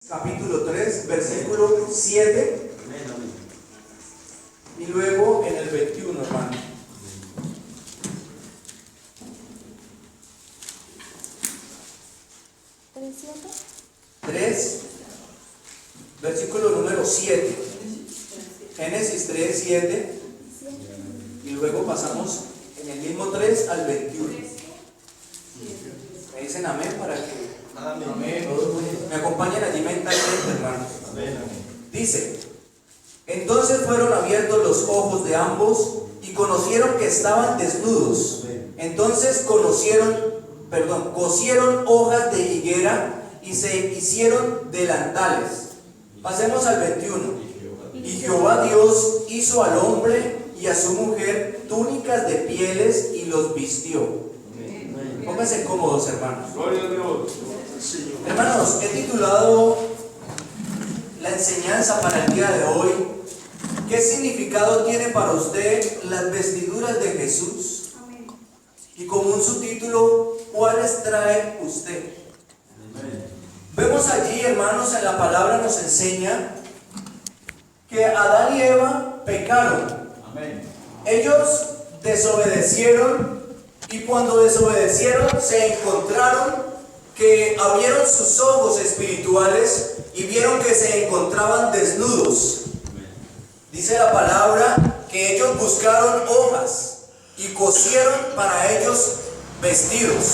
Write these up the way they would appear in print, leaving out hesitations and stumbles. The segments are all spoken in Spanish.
Capítulo 3, versículo 7 y luego en el 21, hermano. ¿3? Versículo número 7. Génesis 3, 7. Y luego pasamos en el mismo 3 al 21. Me dicen amén para que me acompañen allí mentalmente, hermanos. Dice: entonces fueron abiertos los ojos de ambos y conocieron que estaban desnudos. Entonces cosieron hojas de higuera y se hicieron delantales. Pasemos al 21. Y Jehová Dios hizo al hombre y a su mujer túnicas de pieles y los vistió. Pónganse cómodos, hermanos. Gloria a Dios. Hermanos, he titulado la enseñanza para el día de hoy: ¿qué significado tiene para usted las vestiduras de Jesús? Y como un subtítulo, ¿cuáles trae usted? Vemos allí, hermanos, en la palabra nos enseña que Adán y Eva pecaron. Ellos desobedecieron, y cuando desobedecieron se encontraron que abrieron sus ojos espirituales y vieron que se encontraban desnudos. Dice la palabra que ellos buscaron hojas y cosieron para ellos vestidos.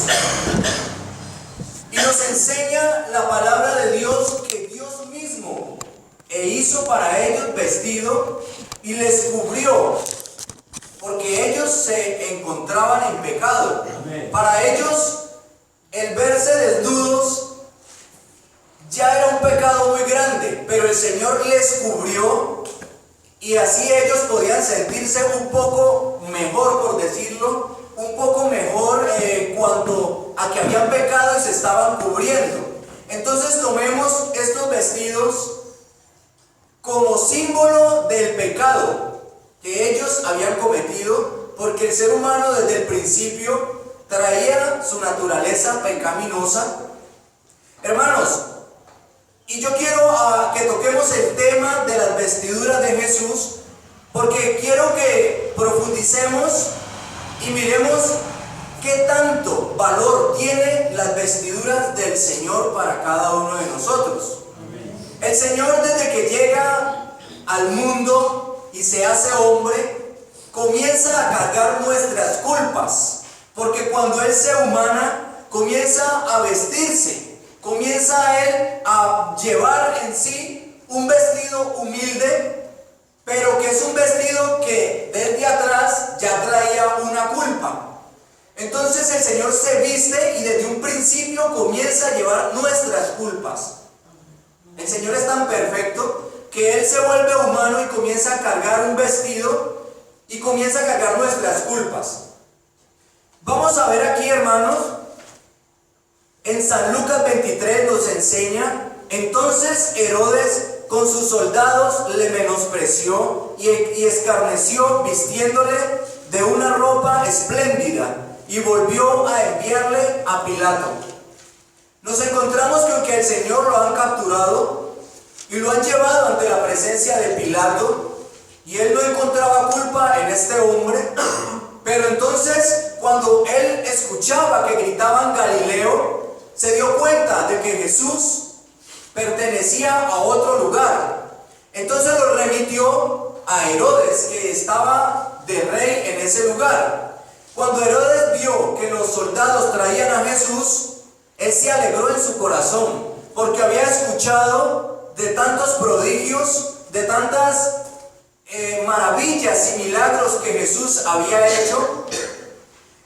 Y nos enseña la palabra de Dios que Dios mismo hizo para ellos vestido y les cubrió, porque ellos se encontraban en pecado. Para ellos el verse desnudos ya era un pecado muy grande, pero el Señor les cubrió y así ellos podían sentirse un poco mejor, por decirlo, un poco mejor cuanto a que habían pecado y se estaban cubriendo. Entonces tomemos estos vestidos como símbolo del pecado que ellos habían cometido, porque el ser humano desde el principio traía su naturaleza pecaminosa. Hermanos, y yo quiero que toquemos el tema de las vestiduras de Jesús, porque quiero que profundicemos y miremos qué tanto valor tienen las vestiduras del Señor para cada uno de nosotros. El Señor, desde que llega al mundo y se hace hombre, comienza a cargar nuestras culpas, porque cuando Él se humana, comienza a vestirse, comienza Él a llevar en sí un vestido humilde, pero que es un vestido que desde atrás ya traía una culpa. Entonces el Señor se viste y desde un principio comienza a llevar nuestras culpas. El Señor es tan perfecto que Él se vuelve humano y comienza a cargar un vestido y comienza a cargar nuestras culpas. Vamos a ver aquí, hermanos, en San Lucas 23 nos enseña: entonces Herodes con sus soldados le menospreció y escarneció vistiéndole de una ropa espléndida, y volvió a enviarle a Pilato. Nos encontramos con que el Señor lo han capturado y lo han llevado ante la presencia de Pilato, y él no encontraba culpa en este hombre. Pero entonces, cuando él escuchaba que gritaban Galileo, se dio cuenta de que Jesús pertenecía a otro lugar. Entonces lo remitió a Herodes, que estaba de rey en ese lugar. Cuando Herodes vio que los soldados traían a Jesús, él se alegró en su corazón, porque había escuchado de tantos prodigios, de tantas maravillas y milagros que Jesús había hecho.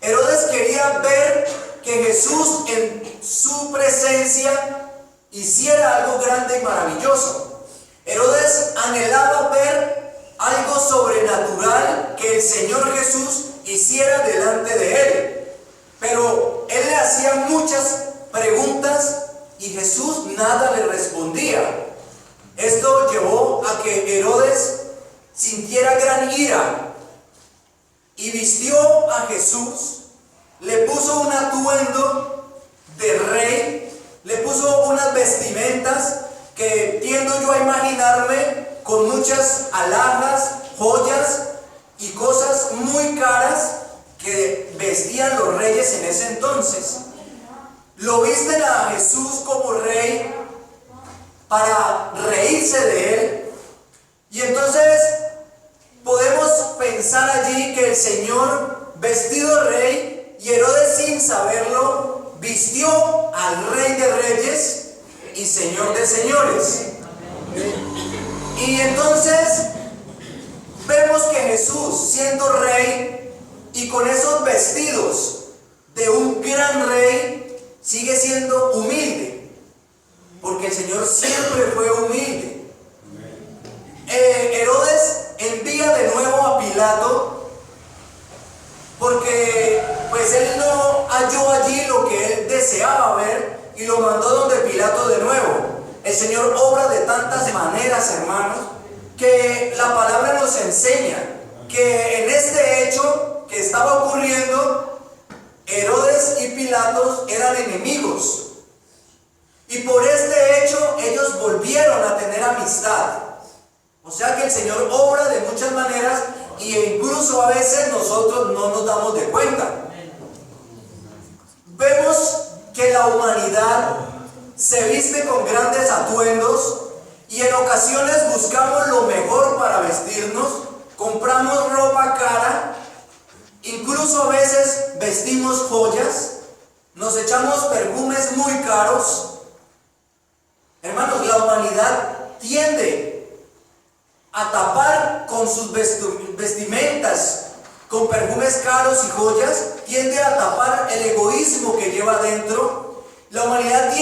Herodes quería ver que Jesús en su presencia hiciera algo grande y maravilloso. Herodes anhelaba ver algo sobrenatural que el Señor Jesús hiciera delante de él, pero él le hacía muchas preguntas y Jesús nada le respondía. Esto llevó a que Herodes sintiera gran ira y vistió a Jesús, le puso un atuendo de rey, le puso unas vestimentas que tiendo yo a imaginarme con muchas alhajas, joyas y cosas muy caras que vestían los reyes en ese entonces. Lo visten a Jesús como rey para reírse de él. Y entonces podemos pensar allí que el Señor, vestido rey, y Herodes sin saberlo, vistió al Rey de Reyes y Señor de Señores. Y entonces vemos que Jesús, siendo rey y con esos vestidos de un gran rey, sigue siendo humilde, porque el Señor siempre fue humilde. Herodes envía de nuevo a Pilato, porque pues él no halló allí lo que él deseaba ver, y lo mandó donde Pilato de nuevo. El Señor obra de tantas maneras, hermanos, que la palabra nos enseña que en este hecho que estaba ocurriendo, Herodes y Pilatos eran enemigos, y por este hecho ellos volvieron a tener amistad. O sea que el Señor obra de muchas maneras, y incluso a veces nosotros no nos damos de cuenta. Vemos que la humanidad se viste con grandes atuendos, y en ocasiones buscamos lo mejor para vestirnos, compramos ropa cara, incluso a veces vestimos joyas, nos echamos perfumes muy caros. Hermanos, la humanidad tiende a tapar con sus vestimentas, con perfumes caros y joyas, tiende a tapar el egoísmo que lleva dentro. La humanidad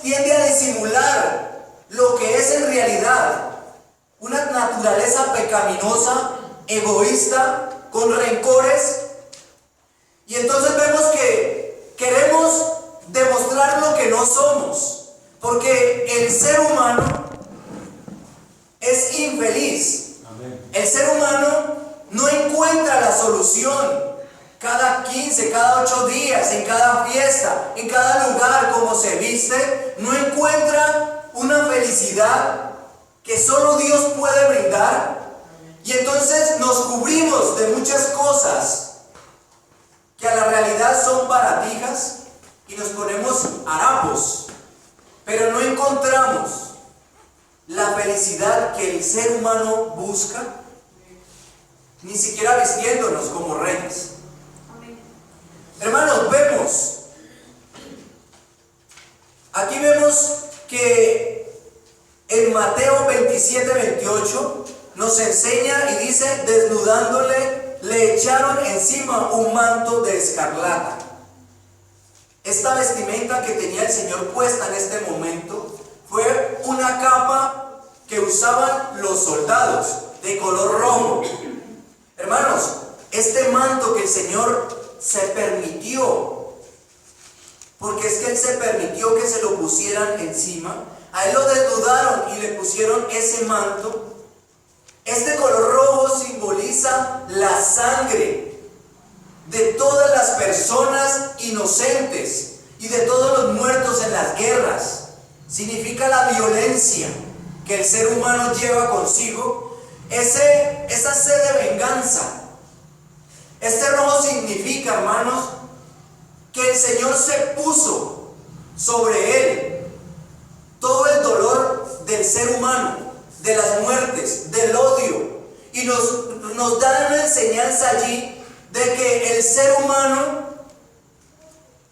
tiende a disimular lo que es en realidad una naturaleza pecaminosa, egoísta, con rencores. Y entonces vemos que queremos demostrar lo que no somos, porque el ser humano es infeliz. El ser humano no encuentra la solución. Cada 15, cada 8 días, en cada fiesta, en cada lugar como se viste, no encuentra una felicidad que solo Dios puede brindar. Y entonces nos cubrimos de muchas cosas que a la realidad son baratijas, y nos ponemos harapos, pero no encontramos la felicidad que el ser humano busca, ni siquiera vistiéndonos como reyes. Hermanos, aquí vemos que en Mateo 27-28 nos enseña y dice: desnudándole, le echaron encima un manto de escarlata. Esta vestimenta que tenía el Señor puesta en este momento fue una capa que usaban los soldados, de color rojo. Hermanos, este manto que el Señor se permitió, porque es que Él se permitió que se lo pusieran encima, a Él lo desnudaron y le pusieron ese manto. Este color rojo simboliza la sangre de todas las personas inocentes y de todos los muertos en las guerras. Significa la violencia que el ser humano lleva consigo, esa sed de venganza. Este rojo significa, hermanos, que el Señor se puso sobre él todo el dolor del ser humano, de las muertes, del odio, y nos da una enseñanza allí de que el ser humano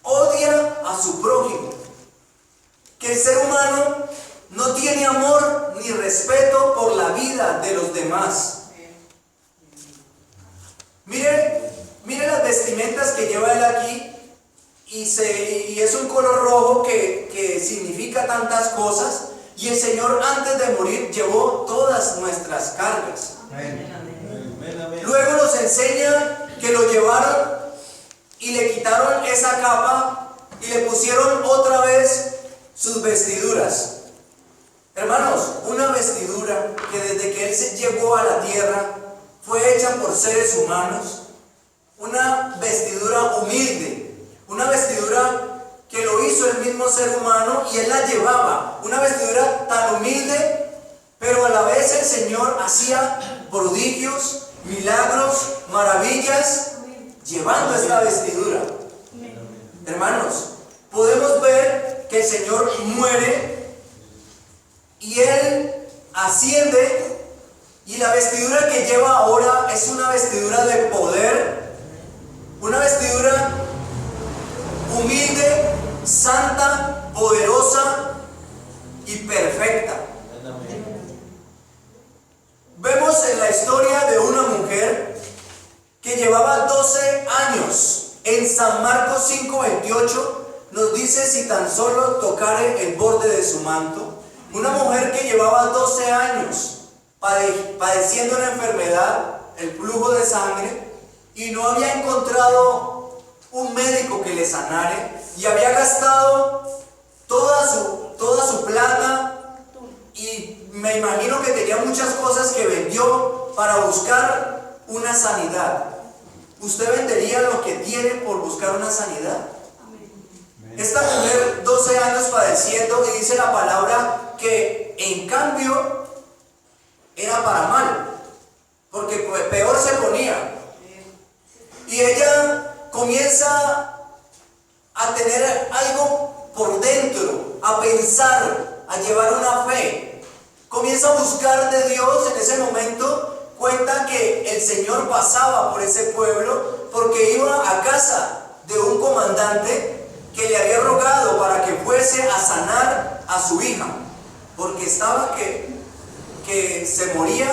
odia a su prójimo, que el ser humano no tiene amor ni respeto por la vida de los demás. Mire las vestimentas que lleva él aquí, y es un color rojo que significa tantas cosas, y el Señor antes de morir llevó todas nuestras cargas. Luego nos enseña que lo llevaron y le quitaron esa capa y le pusieron otra vez sus vestiduras. Hermanos, una vestidura que desde que Él se llegó a la tierra fue hecha por seres humanos, una vestidura humilde, una vestidura que lo hizo el mismo ser humano y Él la llevaba, una vestidura tan humilde la vez el Señor hacía prodigios, milagros, maravillas, llevando esta vestidura. Hermanos, podemos ver que el Señor muere y Él asciende, y la vestidura que lleva ahora es una vestidura de poder, una vestidura humilde, santa, poderosa y perfecta. Vemos en la historia de una mujer que llevaba 12 años. En San Marcos 5:28 nos dice: si tan solo tocare el borde de su manto. Una mujer que llevaba 12 años padeciendo una enfermedad, el flujo de sangre, y no había encontrado un médico que le sanare, y había gastado toda su plata, y me imagino que tenía muchas cosas que vendió para buscar una sanidad. ¿Usted vendería lo que tiene por buscar una sanidad? Esta mujer, 12 años padeciendo, y dice la palabra que en cambio era para mal, porque peor se ponía. Y ella comienza a tener algo por dentro, a pensar, a llevar una fe. Comienza a buscar de Dios. En ese momento cuenta que el Señor pasaba por ese pueblo porque iba a casa de un comandante que le había rogado para que fuese a sanar a su hija, porque estaba que se moría.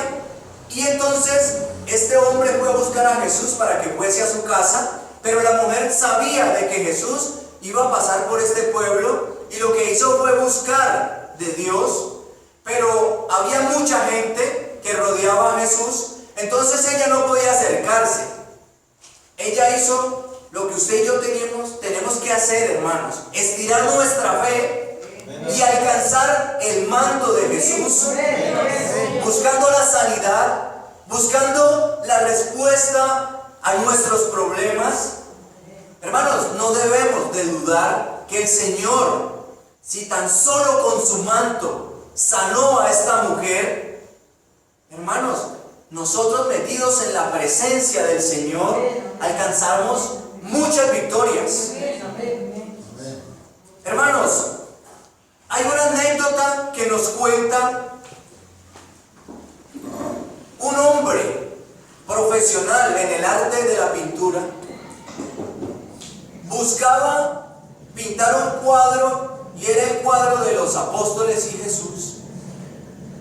Y entonces este hombre fue a buscar a Jesús para que fuese a su casa, pero la mujer sabía de que Jesús iba a pasar por este pueblo, y lo que hizo fue buscar de Dios, pero había mucha gente que rodeaba a Jesús, entonces ella no podía acercarse. Ella hizo lo que usted y yo tenemos que hacer, hermanos: estirar nuestra fe y alcanzar el manto de Jesús, buscando la sanidad, buscando la respuesta a nuestros problemas. Hermanos, no debemos de dudar que el Señor, si tan solo con su manto sanó a esta mujer, hermanos, nosotros metidos en la presencia del Señor alcanzamos muchas victorias. Hermanos, hay una anécdota que nos cuenta un hombre profesional en el arte de la pintura. Buscaba pintar un cuadro, y era el cuadro de los apóstoles y Jesús.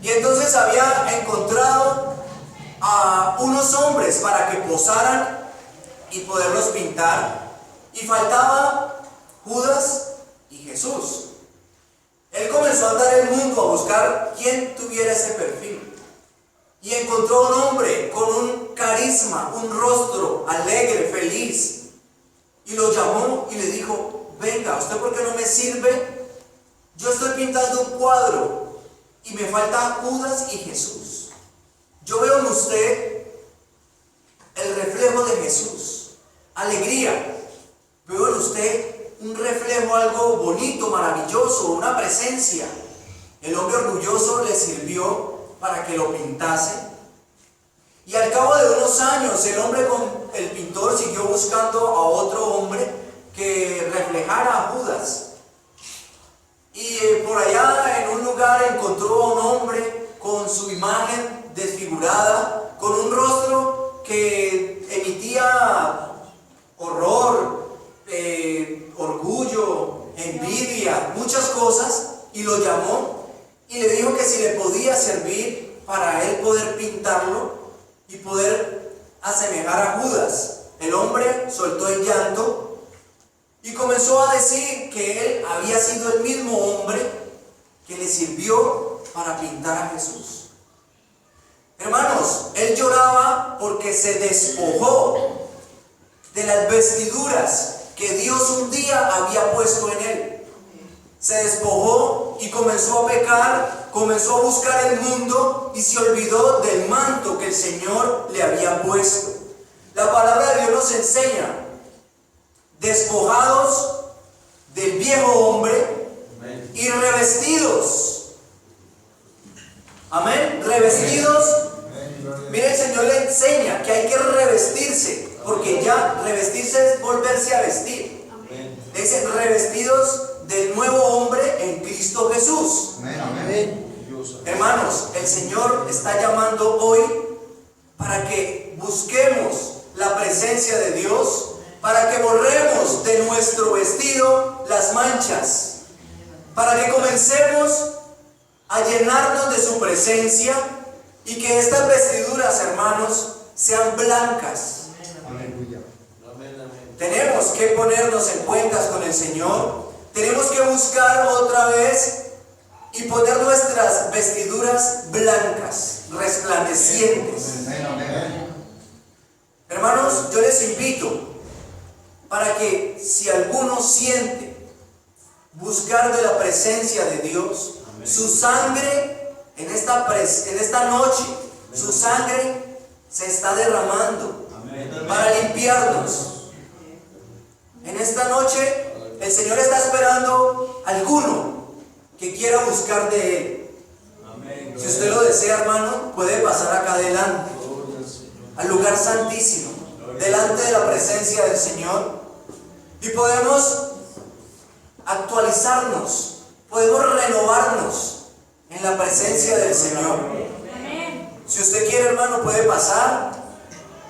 Y entonces había encontrado a unos hombres para que posaran y poderlos pintar, y faltaba Judas y Jesús. Él comenzó a andar el mundo a buscar quién tuviera ese perfil, y encontró un hombre con un carisma, un rostro alegre, feliz, y lo llamó y le dijo: venga, ¿usted por qué no me sirve? Yo estoy pintando un cuadro y me falta Judas y Jesús. Yo veo en usted el reflejo de Jesús, alegría. Veo en usted un reflejo, algo bonito, maravilloso, una presencia. El hombre orgulloso le sirvió para que lo pintase, y al cabo de unos años el pintor siguió buscando a otro hombre que reflejara a Judas, y por allá en un lugar encontró a un hombre con su imagen desfigurada, con un rostro que emitía horror, orgullo, envidia, muchas cosas, y lo llamó y le dijo que si le podía servir para él poder pintarlo y poder asemejar a Judas. El hombre soltó el llanto y comenzó a decir que él había sido el mismo hombre que le sirvió para pintar a Jesús. Hermanos, él lloraba porque se despojó de las vestiduras que Dios un día había puesto en él. Se despojó y comenzó a pecar, comenzó a buscar el mundo y se olvidó del manto que el Señor le había puesto. La palabra de Dios nos enseña: despojados del viejo hombre y revestidos. Amén. revestidos. Mire, el Señor le enseña que hay que revestirse, porque ya revestirse es volverse a vestir. Le dice, revestidos del nuevo hombre en Cristo Jesús. Hermanos, el Señor está llamando hoy para que busquemos la presencia de Dios, para que borremos de nuestro vestido las manchas, para que comencemos a llenarnos de su presencia y que estas vestiduras, hermanos, sean blancas. Tenemos que ponernos en cuentas con el Señor, tenemos que buscar otra vez y poner nuestras vestiduras blancas, resplandecientes. Hermanos, yo les invito para que si alguno siente buscar de la presencia de Dios, su sangre en esta noche, su sangre se está derramando para limpiarnos. En esta noche el Señor está esperando a alguno que quiera buscar de Él. Si usted lo desea, hermano, puede pasar acá adelante, al lugar santísimo, delante de la presencia del Señor, y podemos actualizarnos, podemos renovarnos en la presencia del Señor. Si usted quiere, hermano, puede pasar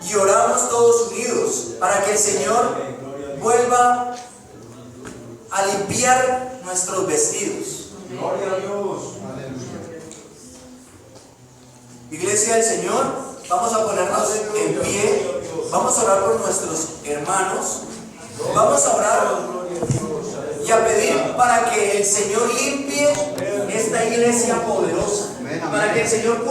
y oramos todos unidos para que el Señor vuelva a limpiar nuestros vestidos. Gloria a Dios. Iglesia del Señor, vamos a ponernos en pie, vamos a orar por nuestros hermanos, vamos a orar y a pedir para que el Señor limpie esta iglesia poderosa, para que el Señor